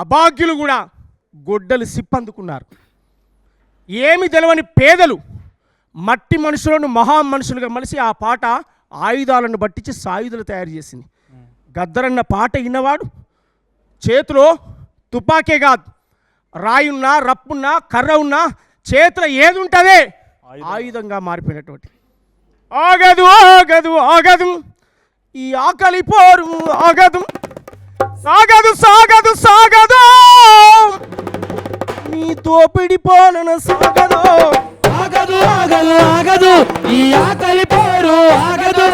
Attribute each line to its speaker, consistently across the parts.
Speaker 1: అభాగ్యులు కూడా గొడ్డలు సిప్పందుకున్నారు. ఏమి తెలవని పేదలు మట్టి మనుషులను మహా మనుషులుగా మలిసి ఆ పాట ఆయుధాలను పట్టించి సాయుధాలు తయారు చేసింది. గద్దరన్న పాట విన్నవాడు చేతిలో తుపాకే కాదు, రాయున్నా రప్పున్నా కర్ర ఉన్నా చేతిలో ఏది ఉంటుందే ఆయుధంగా మారిపోయినటువంటి. ఆగదు ఆగదు ఆగదు ఈ ఆకలి పోరు ఆగదు, సాగదు సాగదు సాగదు నీ తోపిడి పాలన సాగదు.
Speaker 2: ఆగదు ఆగదు ఆగదు ఈ ఆకలి పోరు ఆగదు,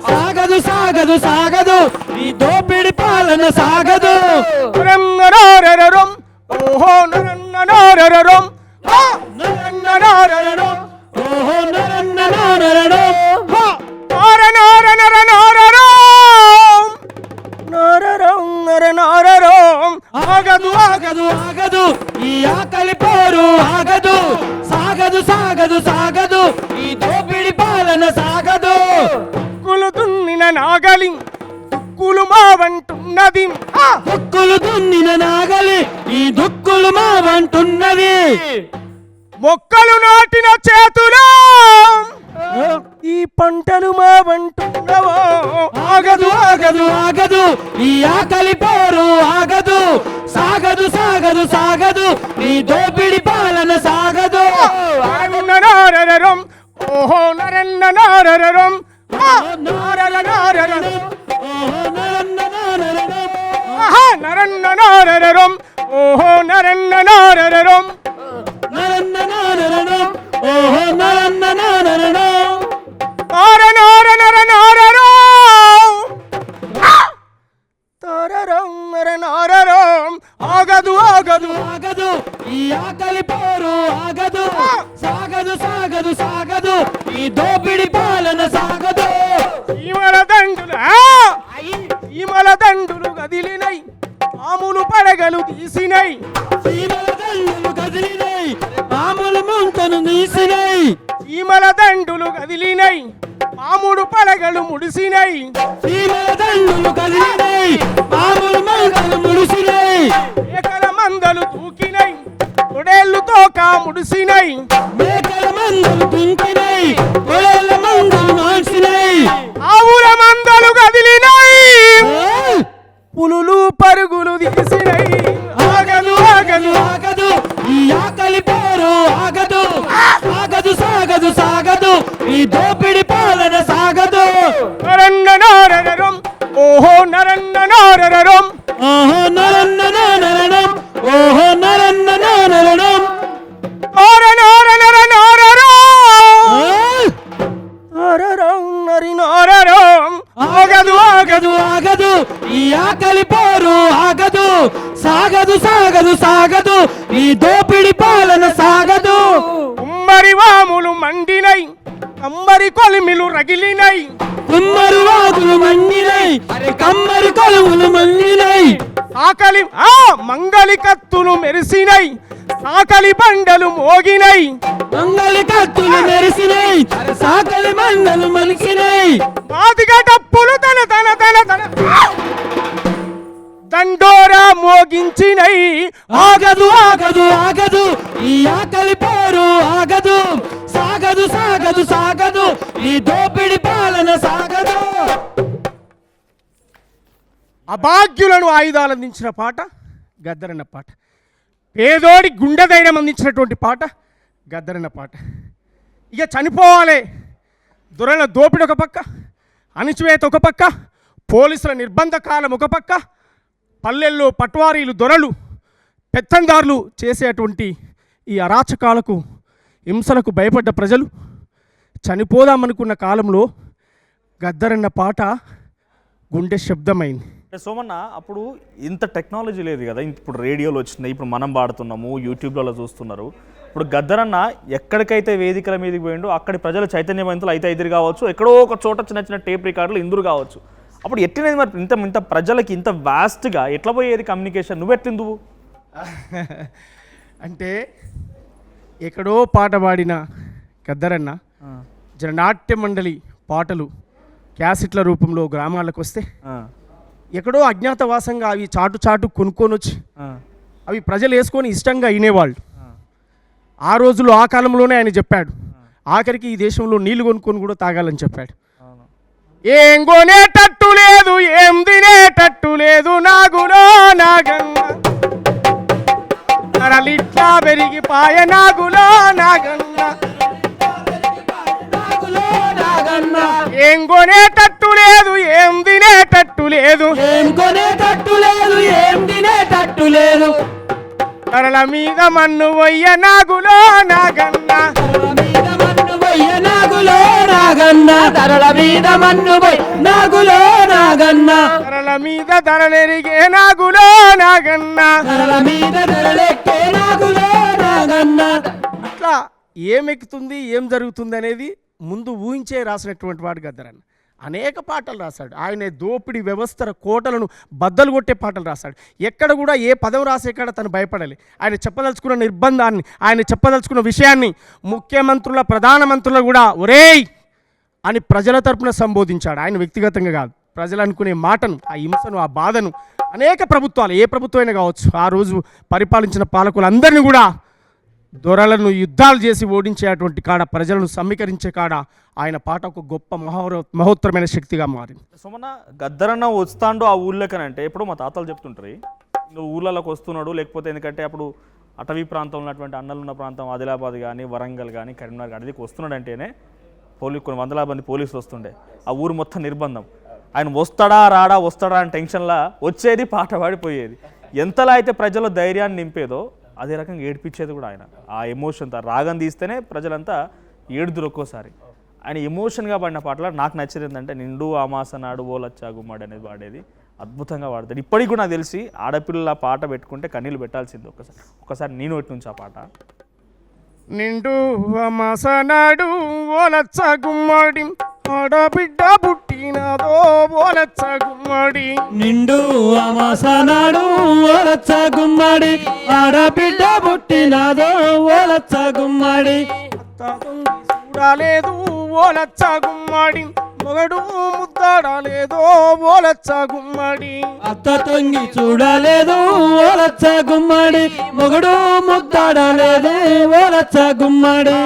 Speaker 2: సాగదు సాగదు సాగదు ఈ దోపిడి పాలన సాగదు.
Speaker 1: నరన్నరారరరం ఓహో నరన్నరారరరం నరన్నరారరరం
Speaker 2: ఓహో నరన్నరారరరం ఆగదు ఆగదు ఆగదు ఈ ఆకలి పోరు ఆగదు, సాగదు సాగదు సాగదు ఈ దోపిడి పాలన సాగదు.
Speaker 1: దుక్కులు దున్నిన నాగలి దుక్కులు మావంటున్నది,
Speaker 2: దుక్కులు దున్నిన నాగలి ఈ దుక్కులు మావంటున్నది.
Speaker 1: మొక్కలు నాటిన చేతులు ఈ పంటలు మావంటున్నవో.
Speaker 2: ఆగదు ఆగదు ఆగదు ఈ ఆకలి పోరు ఆగదు, సాగదు సాగదు సాగదు ఈ దోపిడి పాలన సాగదు.
Speaker 1: నరన్నరారరం ఓహో నరన్నరారరం నారరనారరం నరన్ననారరం ఓహో నరన్ననారరం
Speaker 2: నరన్ననారరం ఓహో నరన్ననారరం
Speaker 1: ఆగదు ఆగదు
Speaker 2: ఆగదు ఈ ఆకలి పోరు ఆగదు, సాగదు సాగదు సాగదు ఈ దోపిడి పాలన సాగదు.
Speaker 1: ఈమల దండులు కదిలినై ఆములు పడగలు తీసినై,
Speaker 2: ఈమల దండులు కదిలినై ఆములు ముంతను తీసినై,
Speaker 1: ఈమల దండులు కదిలినై పాముడు పడగలు ముడిసినై,
Speaker 2: ఈమల దండులు కదిలినై ఆములు ముంతను ముడిసినై,
Speaker 1: మేకల మందలు దూకినై తొడేళ్లు తోక ముడిసినై,
Speaker 2: మేకల మందలు తుంకినై కొడల మందలు మార్చినై,
Speaker 1: ఆవుల మందలు కదిలినై పులులు పరుగులు తీసినై. ఆగదు ఆగదు
Speaker 2: ఆగదు ఈ ఆకలి పోరు ఆగదు, సాగదు సాగదు సాగదు ఈ దోపిడి పాలన సాగదు.
Speaker 1: నరన్ననారరం ఓహో నరన్ననారరం
Speaker 2: ఓహో నరన్ననారరం ఓహో నరన్ననారరం
Speaker 1: ఆగదు
Speaker 2: ఆగదు ఆగదు ఈ ఆకలి పోరు ఆగదు, సాగదు సాగదు సాగదు ఈ దోపిడి పాలన సాగదు.
Speaker 1: ఉమ్మరి వాములు మండినై కమ్మరి కొలిమిలు రగిలినై,
Speaker 2: కుమ్మరు వాదులు మండినై కమ్మరి కొలువులు మండినై,
Speaker 1: ఆకలి మంగలి కత్తులు మెరిసినై సాకలి బండలు మోగినై,
Speaker 2: మంగలి కత్తులు మెరిసినై సాకలి మండలు మలిసినై,
Speaker 1: మాదిగ డప్పులు తన తన తన తన దండోరా మోగించినై.
Speaker 2: ఆగదు ఆగదు ఆగదు ఈ ఆకలి పోరు ఆగదు, సాగదు సాగదు సాగదు ఈ దోపిడి పాలన సాగదు.
Speaker 1: అభాగ్యులను ఆయుధాలు అందించిన పాట గద్దరన్న పాట, పేదోడి గుండె ధైర్యం అందించినటువంటి పాట గద్దరన్న పాట. ఇక చనిపోవాలి దొరల దోపిడి ఒక పక్క, అణిచివేత ఒక పక్క, పోలీసుల నిర్బంధ కాలం ఒక పక్క, పల్లెల్లో పట్వారీలు దొరలు పెత్తందారులు చేసేటువంటి ఈ అరాచకాలకు హింసలకు భయపడ్డ ప్రజలు చనిపోదామనుకున్న కాలంలో గద్దరన్న పాట గుండె శబ్దమైంది.
Speaker 3: సోమన్న, అప్పుడు ఇంత టెక్నాలజీ లేదు కదా, ఇప్పుడు రేడియోలు వచ్చినాయి, ఇప్పుడు మనం పాడుతున్నాము, యూట్యూబ్లలో చూస్తున్నారు. ఇప్పుడు గద్దరన్న ఎక్కడికైతే వేదికల మీదకి పోయిండో అక్కడి ప్రజలు చైతన్యవంతులు అయితే ఎదురు కావచ్చు, ఎక్కడో ఒక చోట చిన్న చిన్న టేప్ రికార్డులు ఇందురు కావచ్చు. అప్పుడు ఎట్టినది మరి ఇంత ప్రజలకి ఇంత వాస్ట్గా ఎట్లా పోయేది కమ్యూనికేషన్? నువ్వెట్టిందువు
Speaker 1: అంటే ఎక్కడో పాట పాడిన గద్దరన్న జననాట్య మండలి పాటలు క్యాసెట్ల రూపంలో గ్రామాలకు వస్తే ఎక్కడో అజ్ఞాతవాసంగా అవి చాటు చాటు కొనుక్కొని వచ్చి అవి ప్రజలు వేసుకొని ఇష్టంగా వినేవాళ్ళు. ఆ రోజుల్లో ఆ కాలంలోనే ఆయన చెప్పాడు, ఆఖరికి ఈ దేశంలో నీళ్లు కొనుక్కొని కూడా తాగాలని చెప్పాడు. ఏం కొనేటట్టు లేదు, ఏం తినేటట్టు లేదు, నాగులో నాగన్న నరలిట్లా పెరిగిపాయ, నాగులో నాగన్న ఏం కొనేటట్టు లేదు, ఏం తినేటట్టు లేదు,
Speaker 2: ఏం కొనేటట్టు లేదు, ఏం తినేటట్టు లేదు,
Speaker 1: నరల మీద మన్ను వయ్య, నాగులో నాగన్న
Speaker 2: నాగులో నాగన్న ధరల మీద మన్ను పోయి నాగులో నాగన్న
Speaker 1: ధరల మీద ధరలెరిగే, నాగులో నాగన్న
Speaker 2: ధరల మీద ధరలెక్కే, నాగులో నాగన్న.
Speaker 1: అట్లా ఏమెక్కుతుంది ఏం జరుగుతుంది అనేది ముందు ఊహించే రాసినటువంటి వాడు గద్దరన్న. అనేక పాటలు రాశాడు. ఆయన దోపిడీ వ్యవస్థల కోటలను బద్దలు కొట్టే పాటలు రాశాడు. ఎక్కడ కూడా ఏ పదం రాసే కాడ తను భయపడాలి. ఆయన చెప్పదలుచుకున్న నిర్బంధాన్ని, ఆయన చెప్పదలుచుకున్న విషయాన్ని ముఖ్యమంత్రుల ప్రధానమంత్రులు కూడా ఒరేయ్ అని ప్రజల తరపున సంబోధించాడు. ఆయన వ్యక్తిగతంగా కాదు, ప్రజలు అనుకునే మాటను, ఆ హింసను, ఆ బాధను అనేక ప్రభుత్వాలు, ఏ ప్రభుత్వమైనా కావచ్చు, ఆ రోజు పరిపాలించిన పాలకులందరినీ కూడా దొరలను యుద్ధాలు చేసి ఓడించేటువంటి కాడ, ప్రజలను సమీకరించే కాడ ఆయన పాట ఒక గొప్ప మహోత్తరమైన శక్తిగా మారింది.
Speaker 3: సుమన గద్దరన్న వస్తాండు ఆ ఊళ్ళకనంటే ఎప్పుడు మా తాతలు చెప్తుంటారు, నువ్వు ఊళ్ళలోకి వస్తున్నాడు. లేకపోతే ఎందుకంటే అప్పుడు అటవీ ప్రాంతంలో ఉన్నటువంటి అన్నలున్న ప్రాంతం ఆదిలాబాద్ కానీ వరంగల్ కానీ కరీంనగర్ అడికి వస్తున్నాడంటేనే కొన్ని వందల మంది పోలీసులు వస్తుండే, ఆ ఊరు మొత్తం నిర్బంధం. ఆయన వస్తాడా రాడా వస్తాడా అని టెన్షన్లా వచ్చేది, పాట పాడిపోయేది. ఎంతలా అయితే ప్రజల ధైర్యాన్ని నింపేదో అదే రకంగా ఏడిపించేది కూడా ఆయన. ఆ ఎమోషన్తో రాగం తీస్తేనే ప్రజలంతా ఏడుదురు ఒక్కోసారి. ఆయన ఎమోషన్గా పాడిన పాటలు నాకు నచ్చేది ఏంటంటే నిండు అమాస నాడు ఓలచ్చా గుమ్మడి అనేది పాడేది అద్భుతంగా పాడతాడు. ఇప్పటికి కూడా నాకు తెలిసి ఆడపిల్లల పాట పెట్టుకుంటే కన్నీళ్ళు పెట్టాల్సింది. ఒకసారి నేను పెట్టి నుంచి ఆ పాట.
Speaker 1: నిండు అమాస నాడు ఓలచ్చ గుమ్మడి, ఆడబిడ్డ పుట్టినదో ఓలచ్చ గుమ్మడి,
Speaker 2: నిండు అమాస నాడు ఓలచ్చ గుమ్మడి, ఆడబిడ్డ పుట్టినదో ఓలచ్చ గుమ్మడి,
Speaker 1: చూడలేదు ఓలచ్చ గుమ్మడి, మొగడు ముద్దాడలేదో ఓలచ్చ గుమ్మడి,
Speaker 2: అత్త తొంగి చూడలేదు ఓలచ్చ గుమ్మడి, మొగుడు ముద్దాడలేదు ఓలచ్చ గుమ్మడి,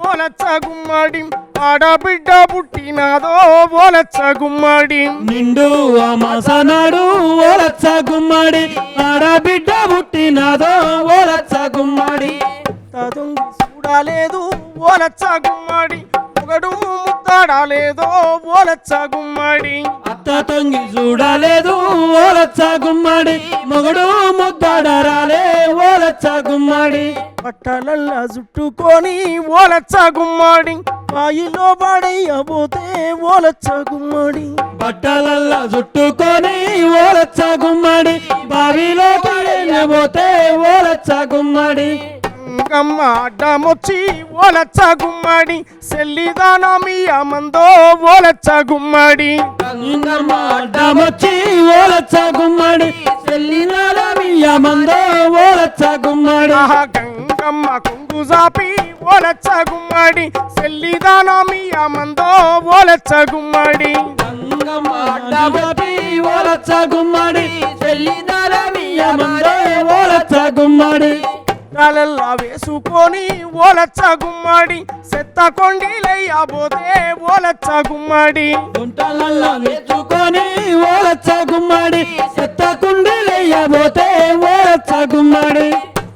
Speaker 1: ఓలచ్చ గుమ్మడి, ఆడబిడ్డ పుట్టినదో ఓలచ్చ గుమ్మడి,
Speaker 2: నిండు అమాస నాడు ఓలచ్చ గుమ్మడి, ఆడబిడ్డ పుట్టినదో ఓలచ్చ గుమ్మడి,
Speaker 1: చూడలేదు ఓలచ్చ గుమ్మడి, మొగడు ముద్దాడలేదో ఓలచ్చ గుమ్మడి,
Speaker 2: అత్త తొంగి చూడలేదు ఓలచ్చ గుమ్మడి, మొగుడు ముద్దాడరాలే ఓలచ్చ గుమ్మడి,
Speaker 1: బట్టలల్లా చుట్టుకొని ఓలచ్చ గుమ్మడి, బాయిలో పడయ్యబోతే ఓలచ్చ గుమ్మడి,
Speaker 2: బట్టలల్లా చుట్టుకొని ఓలచ్చ గుమ్మడి, బావిలో పడేయబోతే ఓలచ్చ గుమ్మడి,
Speaker 1: గంగమ్మ అడ్డమొచ్చి ఓలచ్చ గుమ్మడి, సెల్లిదానమియ మందో ఓలచ్చ గుమ్మడి,
Speaker 2: గంగమ్మ అడ్డమొచ్చి ఓలచ్చ గుమ్మడి, సెల్లిదానమియ మందో ఓలచ్చ గుమ్మడి,
Speaker 1: గంగమ్మ కొంగు జాపి ఓలచ్చ గుమ్మడి, సెల్లిదానమియ మందో ఓలచ్చ గుమ్మడి,
Speaker 2: గంగమ్మ అడ్డమొచ్చి ఓలచ్చ గుమ్మడి, సెల్లిదానమియ మందో ఓలచ్చ గుమ్మడి,
Speaker 1: కాలల్లా వేసుకొని ఓలచ్చ గుమ్మడి, సెత్త కొండిలయ్యబోతే ఓలచ్చ గుమ్మడి,
Speaker 2: గుంటలల్లా వేసుకొని ఓలచ్చ గుమ్మడి, సెత్త కుండలయ్యబోతే ఓలచ్చ గుమ్మడి,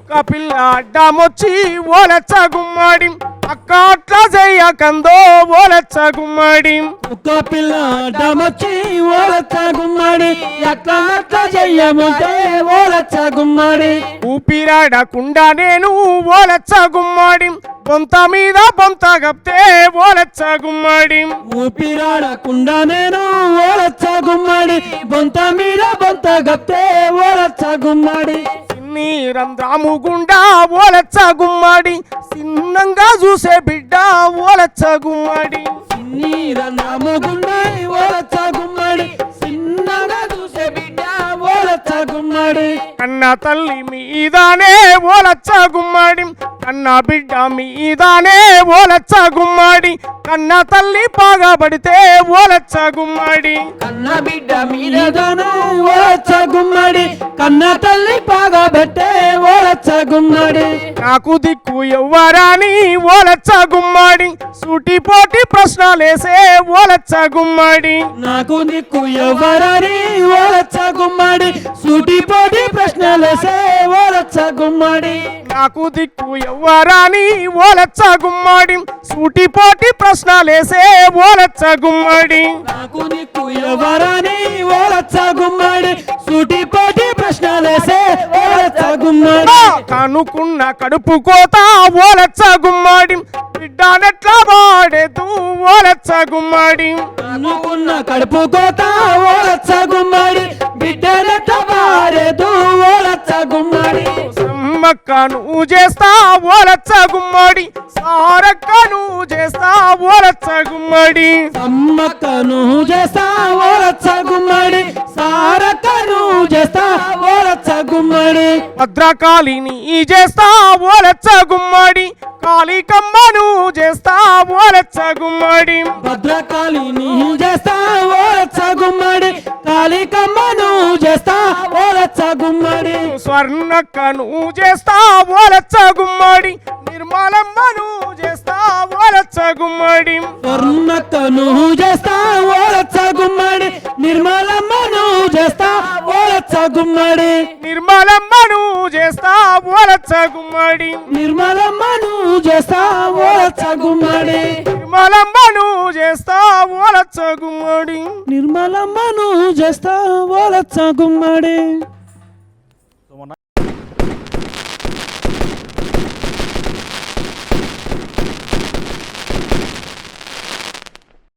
Speaker 1: కపిల్ల అడ్డమొచ్చి ఓలచ్చ గుమ్మడి, అక్క అట్లా చెయ్యకందో ఓలచ్చ గుమ్మడి,
Speaker 2: ఒక్క పిల్ల అడ్డమొచ్చి ఓలచ్చ గుమ్మడి, ఎట్లా చెయ్యమంటే ఓలచ్చ గుమ్మడి,
Speaker 1: ఊపిరాడకుండా నేను ఓలచ్చ గుమ్మడి, బొంత మీద బొంత గప్తే ఓలచ్చ గుమ్మడి,
Speaker 2: ఊపిరాడకుండా నేను ఓలచ్చ గుమ్మడి, బొంత మీద బొంత గప్తే ఓలచ్చ గుమ్మడి,
Speaker 1: సిన్ని రంధ్రాము గుండా ఓలచ్చ గుమ్మడి, సిన్నంగా చూసే బిడ్డ ఓలచ్చ గుమ్మడి,
Speaker 2: నీరన్నముగుండే ఓలచ్చ గుమ్మడి, చిన్నగా చూసే బిడ్డ ఓలచ్చ గుమ్మడి,
Speaker 1: కన్న కన్న తల్లి మీదానే ఓలచ్చ గుమ్మడి కన్న బిడ్డ మీదానే ఓలచ్చ గుమ్మడి కన్న తల్లి బాగాబడితే ఓలచ్చ గుమ్మడి
Speaker 2: కన్న బిడ్డ మీదనే ఓలచ్చ గుమ్మడి కన్న తల్లి బాగా పెట్టే ఓలచ్చ గుమ్మడి
Speaker 1: నాకు దిక్కు ఎవ్వరాని ఓలచ్చ గుమ్మడి సూటిపోటి ప్రశ్నలేసే ఓలచ్చ గుమ్మడి
Speaker 2: నాకు దిక్కు ఎవరని ఓలచ్చ గుమ్మడి సూటిపోటి ప్రశ్నలేసే ఓలచ్చ గుమ్మడి
Speaker 1: నాకు దిక్కు ఎవ్వరాని ఓలచ్చ గుమ్మడి సూటిపోటి ప్రశ్నలేసే ఓలచ్చ గుమ్మడి
Speaker 2: నాకు దిక్కు ఎవరని ఓలచ్చ గుమ్మడి సూటిపోటి ప్రశ్నలేసే ఓలచ్చ గుమ్మడి
Speaker 1: కనుకున్న కడుపు కోత ఓలచ్చ గుమ్మడి బిడ్డనెట్లా వాడేదు ఓలచ్చ గుమ్మడి
Speaker 2: అనుకున్న కడుపు కోత ఓలచ్చ గుమ్మడి బిడ్డలెట్ట వారేదు ఓలచ్చ గుమ్మడి
Speaker 1: సమ్మక్క నువ్వు చేస్తా ఓలచ్చ గుమ్మడి సారక్క నువ్వు చేస్తా ఓలచ్చ గుమ్మడి
Speaker 2: సమ్మక్క నువ్వు చేస్తా ఓలచ్చ గుమ్మడి సారక్క నువ్వు చేస్తా ఓలచ్చ గుమ్మడి
Speaker 1: భద్రకాళిని చేస్తా ఓలచ్చ గుమ్మడి కాళికమ్మ నువ్వు చేస్తా ఓలచ్చ గుమ్మడి
Speaker 2: భద్రకాళి నువ్వు చేస్తా ఓలచ్చ గుమ్మడి కాళికమ్మ నువ్వు చేస్తా ఓలచ్చ గుమ్మడి
Speaker 1: స్వర్ణక్క నువ్వు చేస్తా ఓలచ్చ గుమ్మడి నిర్మలమ్మ నువ్వు చేస్తా ఓలచ్చ గుమ్మడి
Speaker 2: స్వర్ణక్క నువ్వు చేస్తా ఓలచ్చ గుమ్మడి నిర్మలమ్మ నువ్వు చేస్తా ఓలచ్చ గుమ్మడి
Speaker 1: నిర్మలమ్మ నువ్వు చేస్తా ఓలచ్చ గుమ్మడి
Speaker 2: నిర్మలమ్మ నువ్వు చేస్తా ఓలచ్చ గుమ్మడి
Speaker 1: నిర్మలమ్మ నువ్వు చేస్తా ఓలచ్చ గుమ్మడి
Speaker 2: నిర్మలమ్మ నువ్వు చేస్తా ఓలచ్చ గుమ్మడి